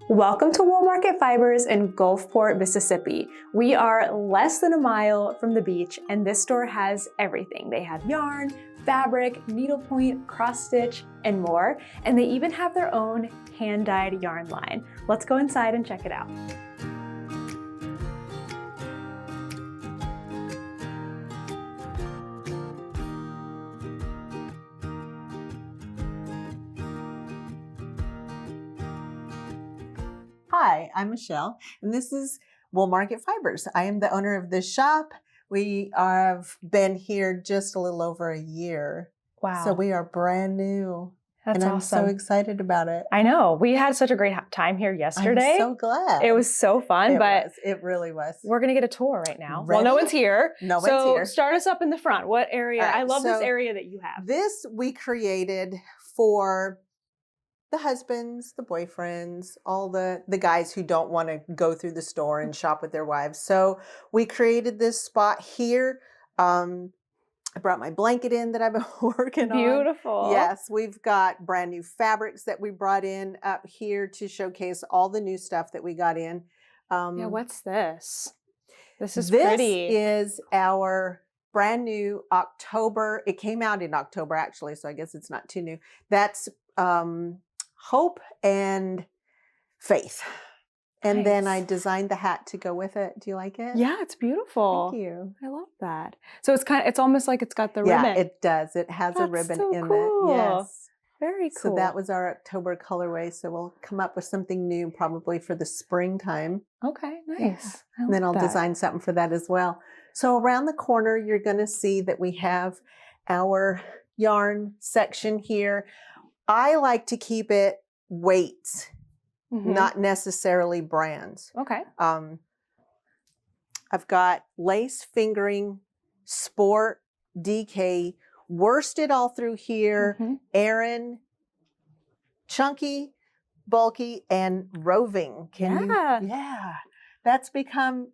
Welcome to Woolmarket Fibers in Gulfport, Mississippi. We are less than a mile from the beach, and this store has everything. They have yarn, fabric, needlepoint, cross-stitch, and more. And they even have their own hand-dyed yarn line. Let's go inside and check it out. Hi, I'm Michelle, and this is Woolmarket Fibers. I am the owner of this shop. We have been here just a little over a year. Wow. So we are brand new. That's and I'm awesome. so excited about it. I know. We had such a great time here yesterday. I'm so glad. It was so fun, It really was. We're going to get a tour right now. Ready? Well, no one's here. No one's here. So start us up in the front. What area? Right, I love this so area that you have. This we created for the husbands, the boyfriends, all the guys who don't want to go through the store and shop with their wives. So we created this spot here. I brought my blanket in that I've been working on. Beautiful. Yes, we've got brand new fabrics that we brought in up here to showcase all the new stuff that we got in. Yeah, what's this? This is pretty. This is our brand new October. It came out in October, actually, so I guess it's not too new. That's Hope and Faith. And then I designed the hat to go with it. Do you like it? Yeah, it's beautiful. Thank you. I love that. So it's almost like it's got the ribbon. Yeah, it does. It has a ribbon so in cool. it. Yes. Very cool. So that was our October colorway. So we'll come up with something new probably for the springtime. Okay, nice. Yeah. And then I'll design something for that as well. So around the corner, you're going to see that we have our yarn section here. I like to keep it weights, not necessarily brands. Okay. I've got lace fingering, sport, DK, worsted all through here, Aran, chunky, bulky, and roving. Yeah. That's become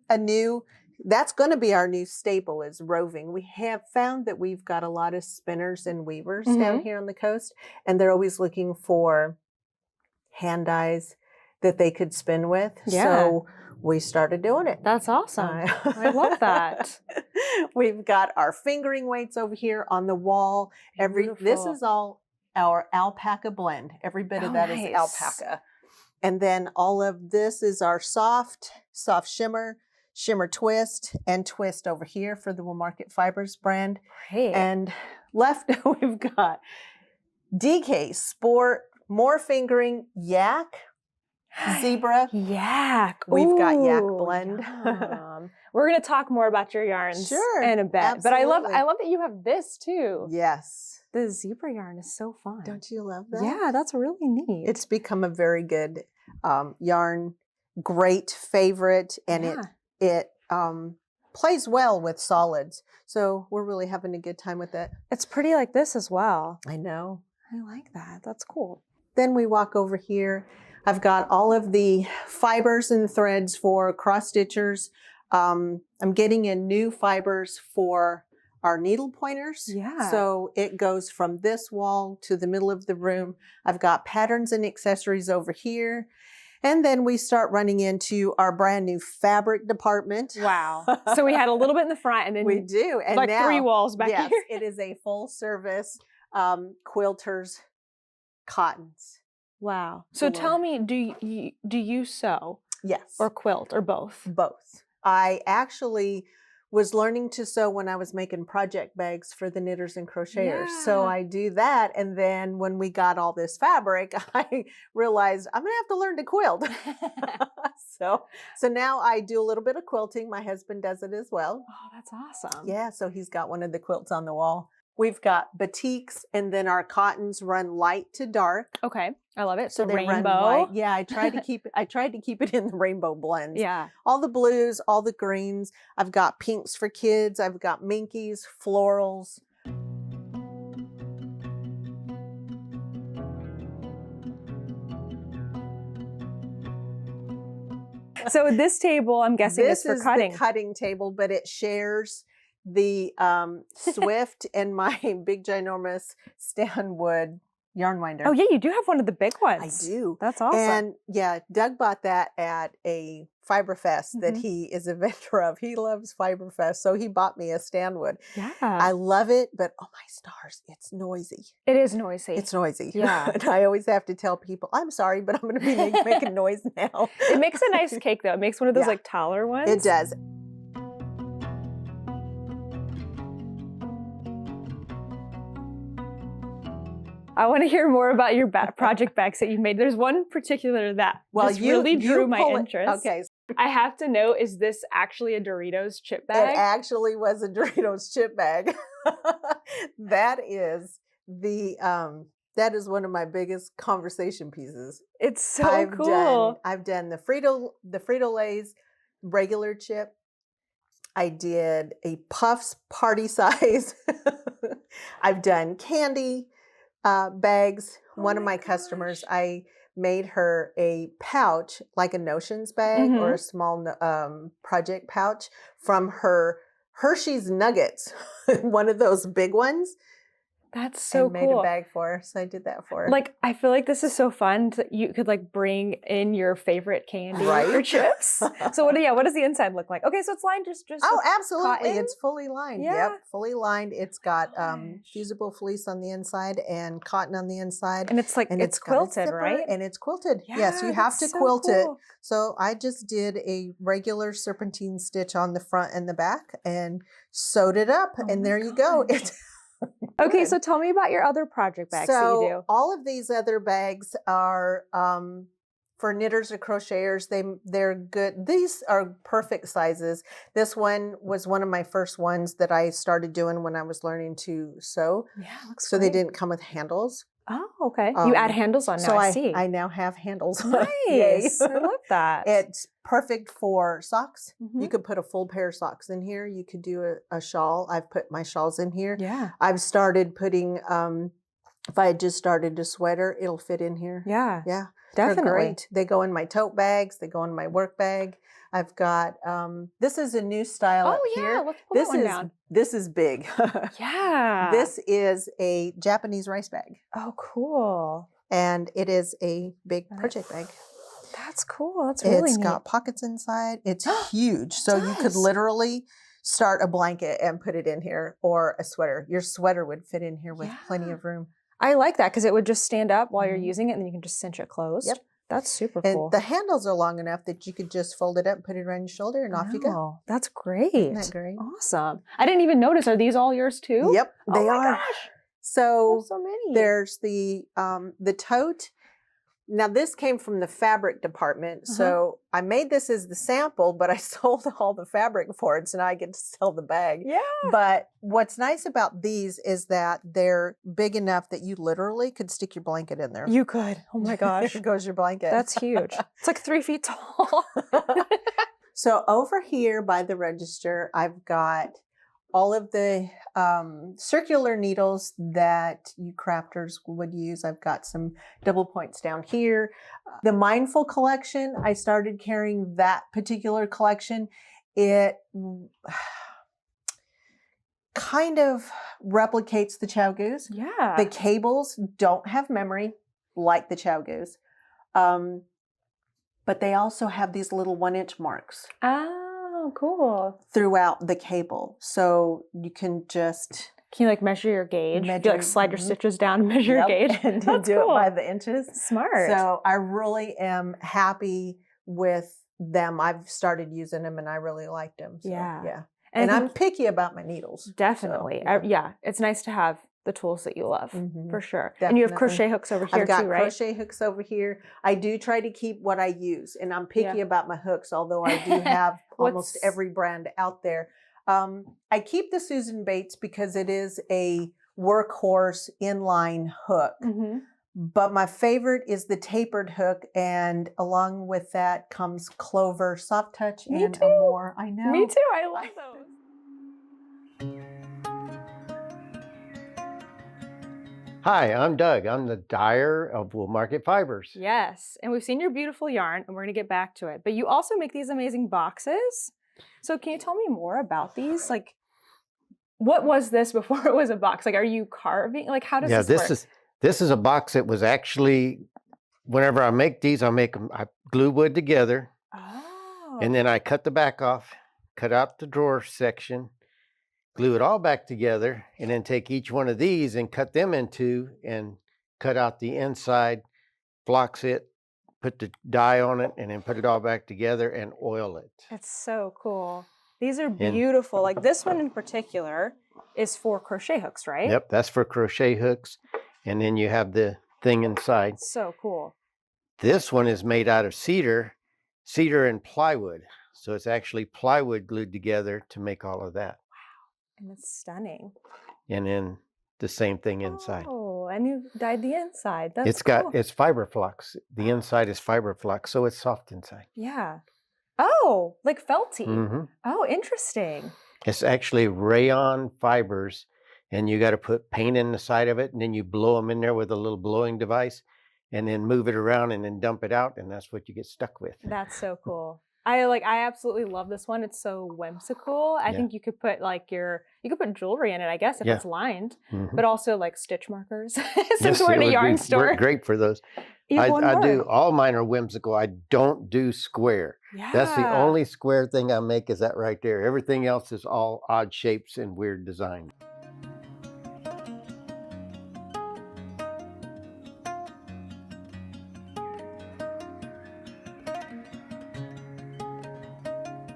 that's going to be our new staple is roving. We have found that we've got a lot of spinners and weavers down here on the coast, and they're always looking for hand dyes that they could spin with. Yeah. So we started doing it. That's awesome. I love that. We've got our fingering weights over here on the wall. This is all our alpaca blend. Every bit of that is alpaca. And then all of this is our soft shimmer twist, and twist over here for the Woolmarket Fibers brand. Great. And left we've got DK, sport, more fingering, yak, zebra. Yak. We've got yak blend. We're going to talk more about your yarns in a bit. Absolutely. But I love that you have this too. Yes. The zebra yarn is so fun. Don't you love that? Yeah, that's really neat. It's become a very good yarn, great favorite, and it plays well with solids. So we're really having a good time with it. It's pretty like this as well. I know. I like that. That's cool. Then we walk over here. I've got all of the fibers and threads for cross stitchers. I'm getting in new fibers for our needle pointers. Yeah. So it goes from this wall to the middle of the room. I've got patterns and accessories over here. And then we start running into our brand new fabric department. Wow. So we had a little bit in the front, and then we do. And like now, 3 walls back here. It is a full service quilters cottons. Wow. So tell me, do you sew? Yes. Or quilt, or both? Both. I actually was learning to sew when I was making project bags for the knitters and crocheters. Yeah. So I do that. And then when we got all this fabric, I realized I'm going to have to learn to quilt. So now I do a little bit of quilting. My husband does it as well. Oh, that's awesome. Yeah. So he's got one of the quilts on the wall. We've got batiks, and then our cottons run light to dark. Okay, I love it. So they rainbow. Run white. Yeah, I tried to keep it in the rainbow blends. Yeah. All the blues, all the greens. I've got pinks for kids. I've got minkies, florals. So this table, I'm guessing, is for cutting. This is the cutting table, but it shares the Swift and my big ginormous Stanwood yarn winder. Oh yeah, you do have one of the big I ones. do. That's awesome. And yeah, Doug bought that at a Fiber Fest that Mhm. he is a vendor of. He loves Fiber Fest, so he bought me a Stanwood. Yeah. I love it, but oh my stars, it's noisy. It is noisy. It's noisy. Yeah. And I always have to tell people, I'm sorry, but I'm going to be making noise now. It makes a nice cake though. It makes one of those Yeah. like taller ones. It does. I want to hear more about your project bags that you made. There's one particular that just really drew my interest. Okay. I have to know, is this actually a Doritos chip bag? It actually was a Doritos chip bag. That is one of my biggest conversation pieces. It's so cool. I've done the Frito-Lay's regular chip. I did a Puffs party size. I've done candy bags. One of my customers, I made her a pouch, like a Notions bag or a small project pouch from her Hershey's Nuggets, one of those big ones. That's so cool. Made a bag for her, so I did that for her. Like, I feel like this is so fun. You could like bring in your favorite candy or chips. So what does the inside look like? Okay, so it's lined just oh, absolutely, cotton? It's fully lined. Yeah. Yep, fully lined. It's got fusible fleece on the inside and cotton on the inside, and it's like it's quilted, right? And it's quilted. Yeah, yes, you have to so quilt cool. it. So I just did a regular serpentine stitch on the front and the back and sewed it up, and there you go. It's okay, so tell me about your other project bags that you do. All of these other bags are for knitters or crocheters. They're good. These are perfect sizes. This one was one of my first ones that I started doing when I was learning to sew. Yeah, looks so great. They didn't come with handles. Oh, okay. You add handles on now, so I see. I now have handles. Nice. I love that. It's perfect for socks. You could put a full pair of socks in here. You could do a shawl. I've put my shawls in here. Yeah. I've started putting, if I had just started a sweater, it'll fit in here. Yeah. Yeah. Definitely. They're great. They go in my tote bags. They go in my work bag. I've got, this is a new style up here. Let's pull that one down. This is big. Yeah. This is a Japanese rice bag. Oh, cool. And it is a big project bag. That's cool. That's really It's neat. got pockets inside. It's huge. So you could literally start a blanket and put it in here, or a sweater. Your sweater would fit in here with plenty of room. I like that because it would just stand up while you're using it, and then you can just cinch it closed. Yep. That's super And cool. the handles are long enough that you could just fold it up and put it around your shoulder, and off you go. That's great. Isn't that great? Awesome. I didn't even notice. Are these all yours too? Yep, they are. Gosh. So, So many. there's the tote. Now this came from the fabric department. So I made this as the sample, but I sold all the fabric for it. So now I get to sell the bag. Yeah. But what's nice about these is that they're big enough that you literally could stick your blanket in there. You could. Oh my gosh. There goes your blanket. That's huge. It's like 3 feet tall. So over here by the register, I've got all of the circular needles that you crafters would use. I've got some double points down here. The Mindful collection, I started carrying that particular collection. It kind of replicates the Chow Goose. Yeah. The cables don't have memory like the Chow Goose. But they also have these little 1-inch marks. Oh, cool. Throughout the cable. So you can just... Can you like measure your gauge? Do you like slide your stitches down and measure your gauge? And That's do cool. it by the inches. Smart. So I really am happy with them. I've started using them and I really liked them. So, yeah. And I'm picky about my needles. Definitely. So, yeah. It's nice to have the tools that you love, for sure. Definitely. And you have crochet hooks over here I've got too, right? crochet hooks over here. I do try to keep what I use, and I'm picky about my hooks, although I do have almost every brand out there. I keep the Susan Bates because it is a workhorse inline hook. But my favorite is the tapered hook, and along with that comes Clover Soft Touch and Amore. I know. Me too. I love those. Hi, I'm Doug. I'm the dyer of Woolmarket Fibers. Yes, and we've seen your beautiful yarn, and we're going to get back to it. But you also make these amazing boxes. So can you tell me more about these? Like, what was this before it was a box? Like, are you carving? Like, how does this work? This is a box that was actually, whenever I make these, I glue wood together, Oh. and then I cut the back off, cut out the drawer section, glue it all back together, and then take each one of these and cut them in two and cut out the inside, flocks it, put the dye on it, and then put it all back together and oil it. It's so cool. These are beautiful. Like this one in particular is for crochet hooks, right? Yep, that's for crochet hooks. And then you have the thing inside. So cool. This one is made out of cedar and plywood. So it's actually plywood glued together to make all of that. And it's stunning. And then the same thing inside. Oh, and you dyed the inside. That's It's fiber flux. The inside is fiber flux, so it's soft inside. Yeah. Oh, like felty. Mm-hmm. Oh, interesting. It's actually rayon fibers, and you got to put paint in the side of it, and then you blow them in there with a little blowing device, and then move it around and then dump it out, and that's what you get stuck with. That's so cool. I absolutely love this one. It's so whimsical. I think you could put you could put jewelry in it, I guess, if it's lined, but also like stitch markers. Since we're in a yarn store. Work great for those. I do. All mine are whimsical. I don't do square. Yeah. That's the only square thing I make is that right there. Everything else is all odd shapes and weird designs.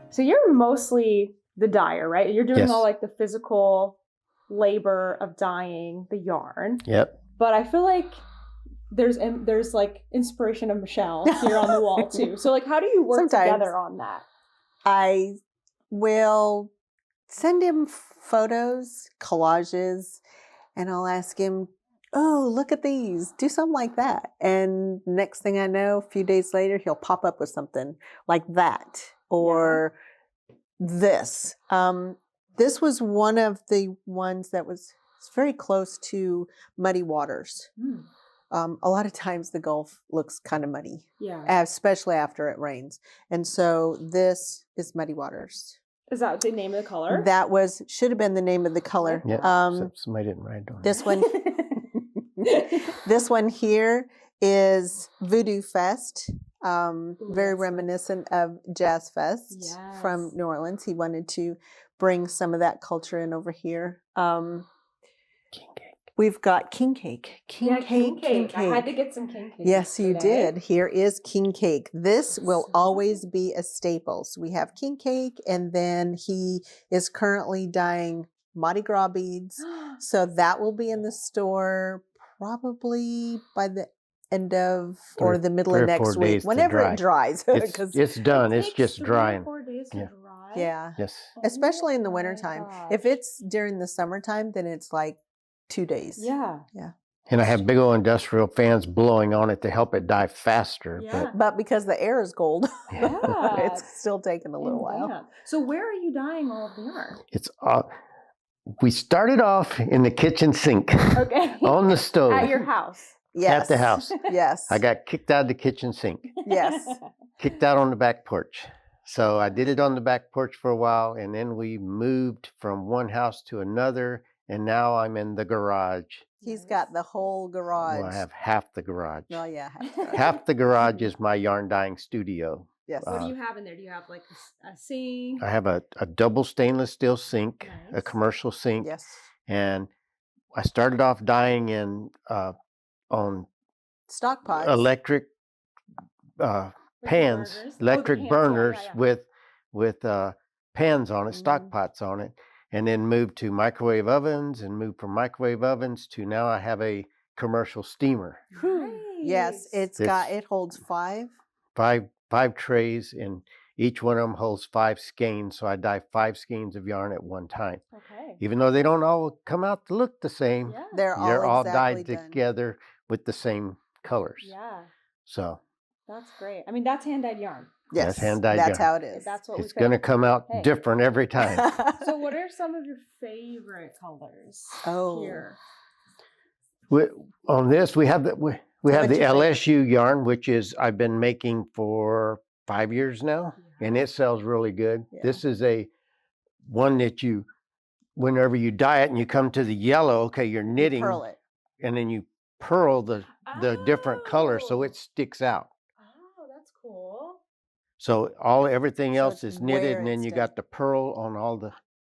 So you're mostly the dyer, right? You're doing Yes. all like the physical labor of dyeing the yarn. Yep. But I feel like there's like inspiration of Michelle here on the wall too. So like, how do you work together on that? I will send him photos, collages, and I'll ask him, oh, look at these, do something like that. And next thing I know, a few days later, he'll pop up with something like that or this. This was one of the ones that was very close to muddy waters. A lot of times the Gulf looks kind of muddy, especially after it rains. And so this is Muddy Waters. Is that the name of the color? That should have been the name of the color. Yeah, somebody didn't write on this one. This one here is Voodoo Fest. Very reminiscent of Jazz Fest from New Orleans. He wanted to bring some of that culture in over here. King cake. We've got king cake. King cake. I had to get some king cake. Yes, you did. Here is king cake. This will always be a staple. So we have king cake, and then he is currently dyeing Mardi Gras beads. So that will be in the store probably by the end of or the middle of next week, whenever it dries. It's done. It's just drying. 4 days to dry. Yeah. Yes. Especially in the wintertime. If it's during the summertime, then it's like 2 days. Yeah. Yeah. And I have big old industrial fans blowing on it to help it dye faster. Yeah. But because the air is cold, Yeah. it's still taking a little while. So where are you dyeing all of the yarn? It's we started off in the kitchen sink. Okay. On the stove. At your house. Yes. At the house. Yes. I got kicked out of the kitchen sink. Yes. Kicked out on the back porch. So I did it on the back porch for a while, and then we moved from one house to another, and now I'm in the garage. He's got the whole garage. Well, I have half the garage. Oh, yeah. Half the garage is my yarn dyeing studio. Yes. What do you have in there? Do you have like a sink? I have a double stainless steel sink, a commercial sink. Yes. And I started off dyeing in on stock pots. Electric pans, electric burners with pans on it, stock pots on it, and then moved to microwave ovens and moved from microwave ovens to now I have a commercial steamer. Nice. Yes, it holds five trays, and each one of them holds 5 skeins, so I dye 5 skeins of yarn at one time. Okay. Even though they don't all come out to look the same, they're all exactly dyed done together with the same colors. Yeah. So that's great. I mean, that's hand-dyed yarn. Yes, that's hand-dyed that's yarn. how it is. That's what it's going to come out different every time. So what are some of your favorite colors here? On this, we have the LSU yarn, which is I've been making for 5 years now, and it sells really good. Yeah. This is one that whenever you dye it and you come to the yellow, okay, you're knitting, You pearl it. and then you pearl the different colors so it sticks out. Oh, that's cool. So everything So else it's is knitted, where and then it's you done. got the pearl on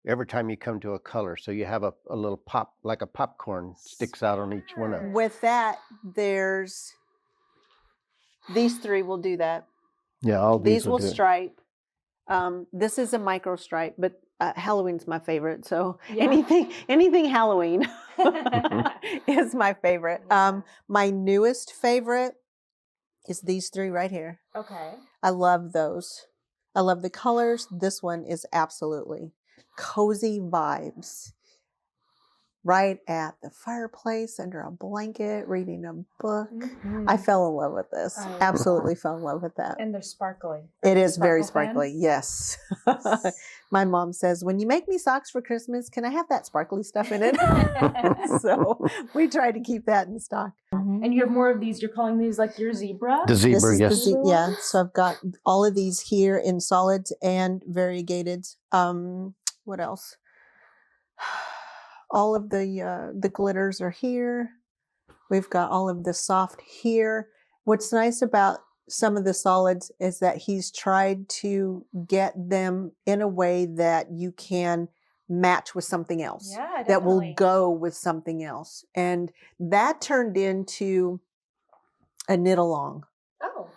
every time you come to a color. So you have a little pop, like a popcorn sticks out on each one of them. With that, there's these three will do that. Yeah, all These will will do it. stripe. This is a micro stripe, but Halloween's my favorite. So Yeah. anything Halloween is my favorite. My newest favorite is these three right here. Okay. I love those. I love the colors. This one is absolutely cozy vibes. Right at the fireplace, under a blanket, reading a book. I fell in love with this. I love Absolutely fell in love with that. And they're sparkly. It is very Sparkle fan? sparkly. Yes. My mom says, when you make me socks for Christmas, can I have that sparkly stuff in it? So we try to keep that in stock. And you have more of these. You're calling these like your zebra? The This zebra, is yes. yeah. So I've got all of these here in solids and variegated. What else? All of the glitters are here. We've got all of the soft here. What's nice about some of the solids is that he's tried to get them in a way that you can match with something else. Yeah, That will definitely. go with something else. And that turned into a knit along. Oh.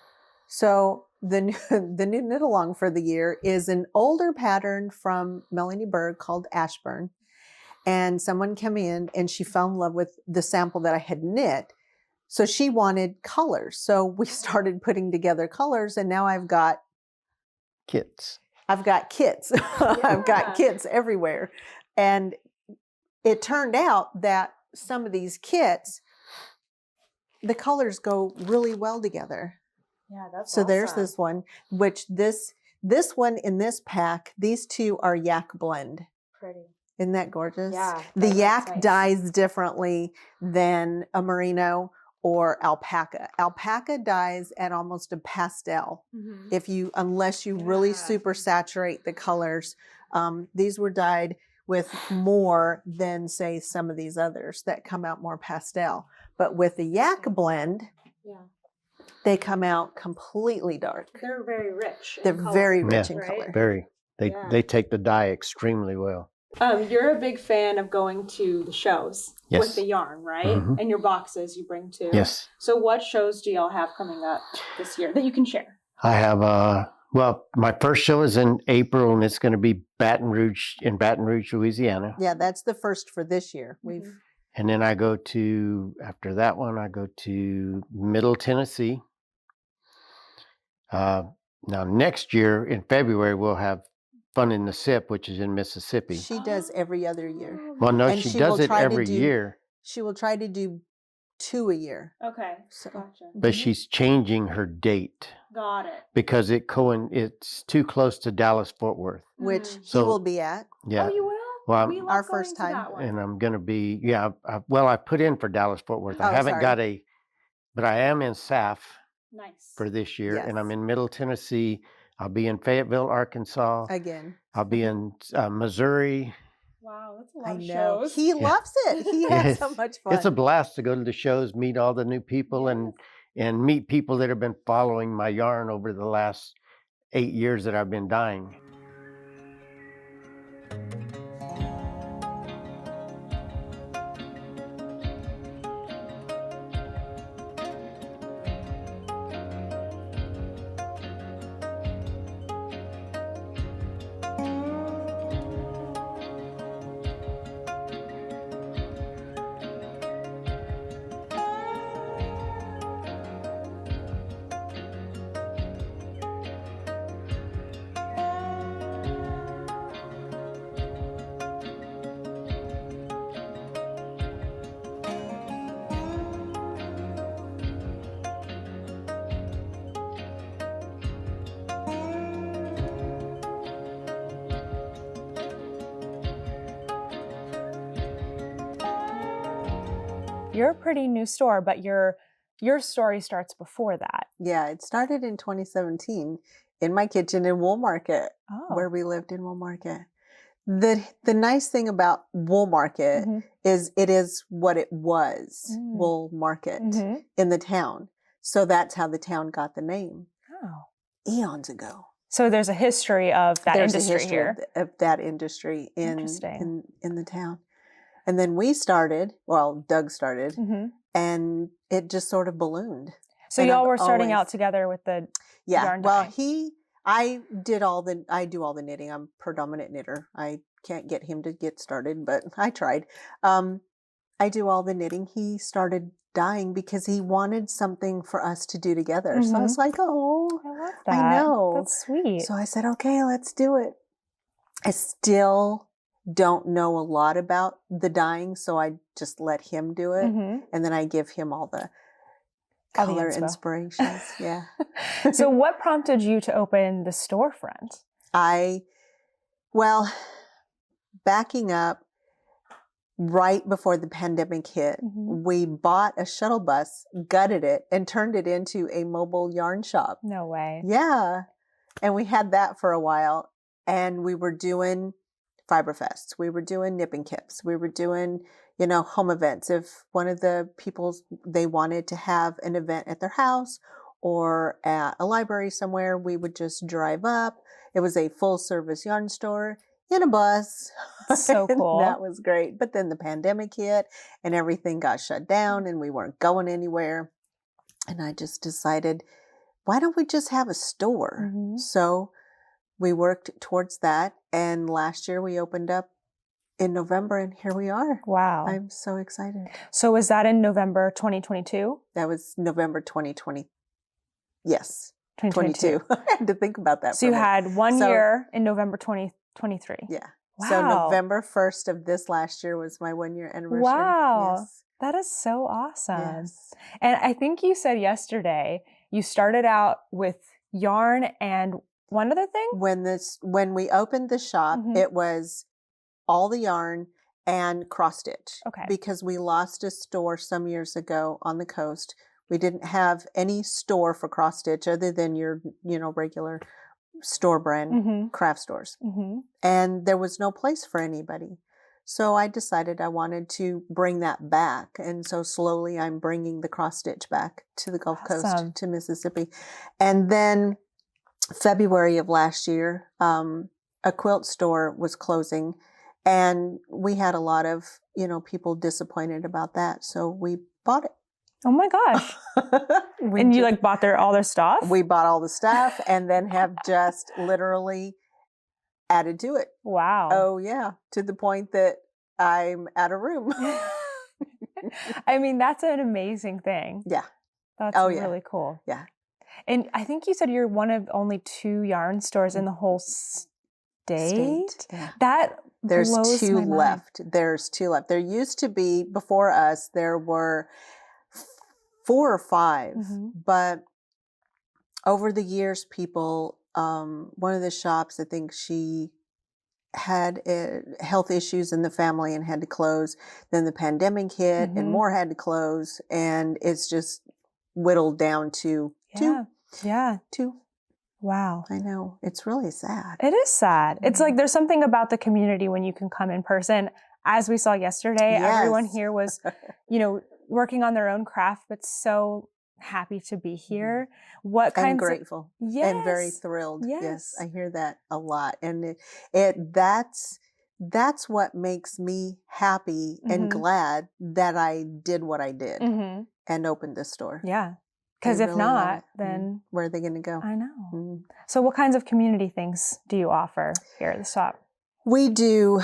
So the new knit along for the year is an older pattern from Melanie Berg called Ashburn. And someone came in and she fell in love with the sample that I had knit. So she wanted colors. So we started putting together colors, and now I've got Kits. I've got kits. I've got kits everywhere. And it turned out that some of these kits, the colors go really well together. Yeah, that's So there's awesome. this one, which this one in this pack, these two are yak blend. Pretty. Isn't that gorgeous? Yeah, The that's yak nice. dyes differently than a merino or alpaca. Alpaca dyes at almost a pastel. Unless you really Yeah. super saturate the colors. These were dyed with more than, say, some of these others that come out more pastel. But with the yak blend, Yeah. they come out completely dark. They're very rich. They're very rich in right? color. Very. Yeah. They take the dye extremely well. You're a big fan of going to the shows with Yes. the yarn, right? Mhm. And your boxes you bring too. Yes. So what shows do y'all have coming up this year that you can share? I have my first show is in April, and it's going to be in Baton Rouge, Louisiana. Yeah, that's the first for this year. We've And then after that one, I go to Middle Tennessee. Now next year in February, we'll have Fun in the Sip, which is in Mississippi. She does every other year. Well, no, And she she does will it try to every do- year, She will try to do 2 a year. Okay. So- Gotcha. but she's changing her date Got it. because it's too close to Dallas-Fort Worth. Which he So- will be at. Yeah. Oh, you will? Well, We love Our going first to time. that one. and I'm going to be, I put in for Dallas-Fort Worth. I Oh, haven't sorry. but I am in SAF Nice. for this year, and I'm Yes. in Middle Tennessee. I'll be in Fayetteville, Arkansas. Again. I'll be in Missouri. Wow, that's a lot I of know. shows. He loves it. He has so Yes. much fun. It's a blast to go to the shows, meet all the new people, and meet people that have been following my yarn over the last 8 years that I've been dyeing. You're a pretty new store, but your story starts before that. Yeah, it started in 2017 in my kitchen in Woolmarket, Oh. where we lived in Woolmarket. The nice thing about Woolmarket Mm-hmm. is it is what it was, Woolmarket Mm-hmm. in the town. So that's how the town got the name Oh. eons ago. So there's a history of that There's industry a history here. of that industry Interesting. in the town. And then we started, well, Doug started, Mm-hmm. and it just sort of ballooned. So And y'all I've were starting out always- together with the Yeah. yarn Well, dye. I do all the knitting. I'm a predominant knitter. I can't get him to get started, but I tried. I do all the knitting. He started dyeing because he wanted something for us to do together. So I was like, oh, I love that. I know. That's sweet. So I said, okay, let's do it. I still don't know a lot about the dyeing, so I just let him do it. Mm-hmm. And then I give him all the All the color inspo. inspirations. Yeah. So what prompted you to open the storefront? Well, backing up, right before the pandemic hit, we bought a shuttle bus, gutted it, and turned it into a mobile yarn shop. No way. Yeah. And we had that for a while. And we were doing fiber fests. We were doing nipping kips. We were doing, home events. If one of the people, they wanted to have an event at their house or at a library somewhere, we would just drive up. It was a full service yarn store in a bus. So cool. That was great. But then the pandemic hit and everything got shut down and we weren't going anywhere. And I just decided, why don't we just have a store? Mm-hmm. So we worked towards that. And last year we opened up in November and here we are. Wow. I'm so excited. So was that in November 2022? That was November 2020. Yes. 2022. 22. I had to think about that. So you had 1 year in November 2023. Yeah. Wow. So November 1st of this last year was my 1 year anniversary. Wow. Yes. That is so awesome. Yes. And I think you said yesterday you started out with yarn and one other thing? When we opened the shop, it was all the yarn and cross stitch. Okay. Because we lost a store some years ago on the coast. We didn't have any store for cross stitch other than your, regular store brand craft stores. And there was no place for anybody. So I decided I wanted to bring that back. And so slowly I'm bringing the cross stitch back to the Gulf Coast, to Mississippi. And then February of last year, a quilt store was closing and we had a lot of, people disappointed about that. So we bought it. Oh my gosh. And you bought all their stuff? We bought all the stuff and then have just literally added to it. Wow. Oh yeah. To the point that I'm out of room. I mean, that's an amazing thing. Yeah. That's really cool. Yeah. And I think you said you're one of only 2 yarn stores in the whole state. Yeah. That There's blows 2 my mind. left. There's 2 left. There used to be, before us, there were 4 or 5, but over the years, people, one of the shops, I think she had health issues in the family and had to close. Then the pandemic hit and more had to close. And it's just whittled down to 2. Yeah. 2. Wow. I know. It's really sad. It is sad. It's like there's something about the community when you can come in person. As we saw yesterday, everyone here was, working on their own craft, but so happy to be here. What kinds and grateful and very thrilled. Yes, I hear that a lot, and that's what makes me happy and glad that I did what I did and opened this store. Yeah, because if not, then where are they going to go? I know. So, what kinds of community things do you offer here at the shop? We do.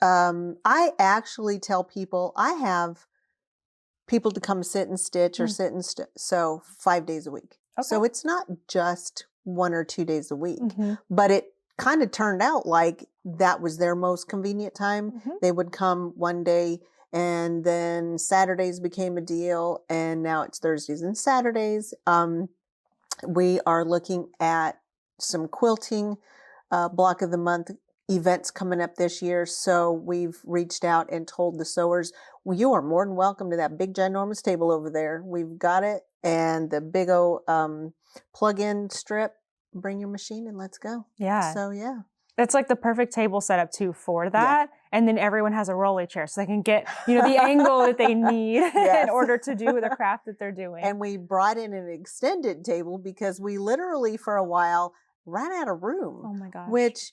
I actually tell people I have people to come sit and stitch or sit and sew 5 days a week. Okay. So it's not just 1 or 2 days a week, but it kind of turned out like that was their most convenient time. They would come one day and then Saturdays became a deal and now it's Thursdays and Saturdays. We are looking at some quilting, block of the month events coming up this year. So we've reached out and told the sewers, well, you are more than welcome to that big ginormous table over there. We've got it. And the big old plug-in strip, bring your machine and let's go. Yeah. So yeah. It's like the perfect table setup too for that. And then everyone has a rolly chair so they can get, you know, the angle that they need in order to do the craft that they're doing. And we brought in an extended table because we literally for a while ran out of room. Oh my gosh. Which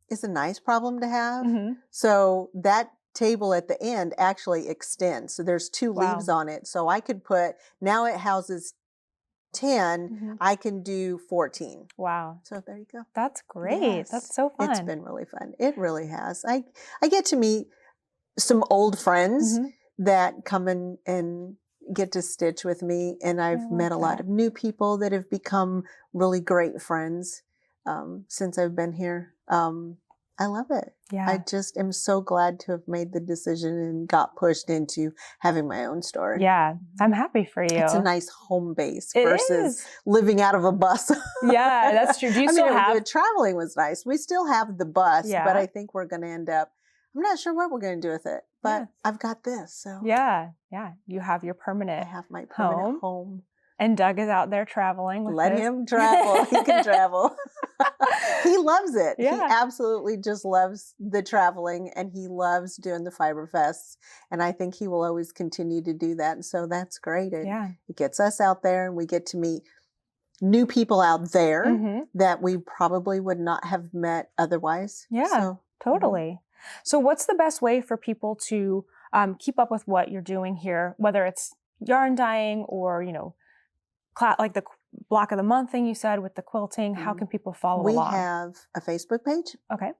is a nice problem to have. Mhm. So that table at the end actually extends. So there's 2 leaves on it. So I could put, now it houses 10, I can do 14. Wow. So there you go. That's great. Yes. That's so fun. It's been really fun. It really has. I get to meet some old friends that come in and get to stitch with me. And I've met a lot of new people that have become really great friends since I've been here. I love it. Yeah. I just am so glad to have made the decision and got pushed into having my own store. Yeah. I'm happy for you. It's a nice home base It versus is. living out of a bus. Yeah, that's true. Do you still have? The traveling was nice. We still have the bus, Yeah. but I think we're going to end up, I'm not sure what we're going to do with it, but I've got this. So Yeah. You have your I permanent have my permanent home. And Doug is out there traveling with Let his. him travel. He can travel. He loves it. Yeah. He absolutely just loves the traveling and he loves doing the Fiber Fests. And I think he will always continue to do that. And so that's great. It gets us out there and we get to meet new people out there that we probably would not have met otherwise. Yeah, so, totally. So what's the best way for people to keep up with what you're doing here, whether it's yarn dyeing or, you know, like the block of the month thing you said with the quilting? How can people follow along? We have a Facebook page. Okay.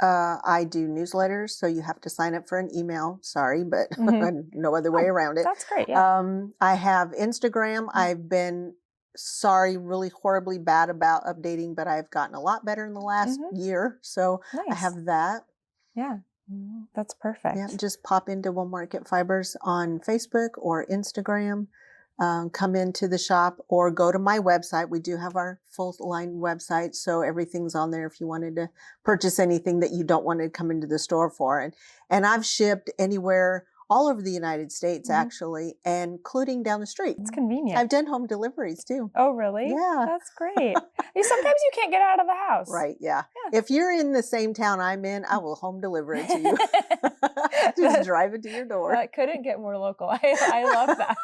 I do newsletters, so you have to sign up for an email. Sorry, but no other way around it. That's great. Yeah. I have Instagram. I've been really horribly bad about updating, but I've gotten a lot better in the last year. So I have that. Yeah. That's perfect. Yeah, just pop into Woolmarket Fibers on Facebook or Instagram. Come into the shop or go to my website. We do have our full line website, so everything's on there if you wanted to purchase anything that you don't want to come into the store for. And I've shipped anywhere all over the United States, actually, including down the street. It's convenient. I've done home deliveries too. Oh, really? Yeah. That's great. Sometimes you can't get out of the house. Right, yeah. If you're in the same town I'm in, I will home deliver it to you. Just drive it to your door. That couldn't get more local. I love that.